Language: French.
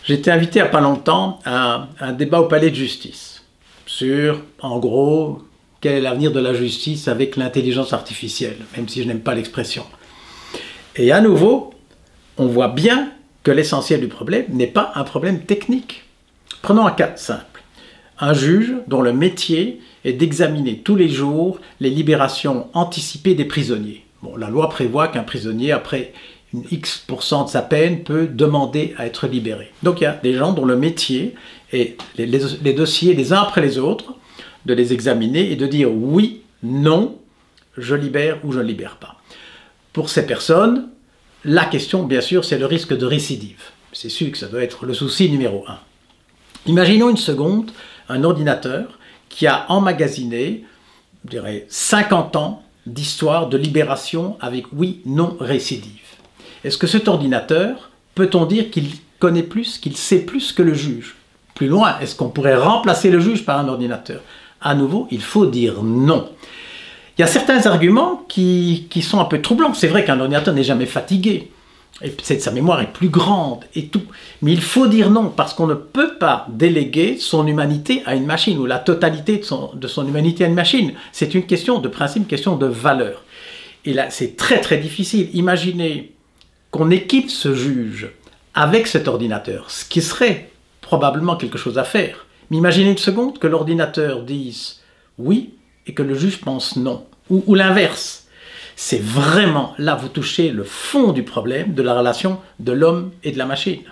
J'étais invité il n'y a pas longtemps à un débat au palais de justice sur, en gros, quel est l'avenir de la justice avec l'intelligence artificielle, même si je n'aime pas l'expression. Et à nouveau, on voit bien que l'essentiel du problème n'est pas un problème technique. Prenons un cas simple. Un juge dont le métier est d'examiner tous les jours les libérations anticipées des prisonniers. Bon, la loi prévoit qu'un prisonnier, après une X% de sa peine, peut demander à être libéré. Donc il y a des gens dont le métier est les dossiers les uns après les autres, de les examiner et de dire oui, non, je libère ou je ne libère pas. Pour ces personnes, la question, bien sûr, c'est le risque de récidive. C'est sûr que ça doit être le souci numéro 1. Imaginons une seconde un ordinateur qui a emmagasiné, je dirais, 50 ans d'histoire de libération avec oui, non, récidive. Est-ce que cet ordinateur, peut-on dire qu'il connaît plus, qu'il sait plus que le juge? Plus loin, est-ce qu'on pourrait remplacer le juge par un ordinateur? À nouveau, il faut dire non. Il y a certains arguments qui sont un peu troublants. C'est vrai qu'un ordinateur n'est jamais fatigué. Et sa mémoire est plus grande et tout. Mais il faut dire non, parce qu'on ne peut pas déléguer son humanité à une machine, ou la totalité de son humanité à une machine. C'est une question de principe, une question de valeur. Et là, c'est très très difficile. Imaginez qu'on équipe ce juge avec cet ordinateur, ce qui serait probablement quelque chose à faire. Mais imaginez une seconde que l'ordinateur dise oui et que le juge pense non, ou l'inverse. C'est vraiment, là vous touchez le fond du problème de la relation de l'homme et de la machine.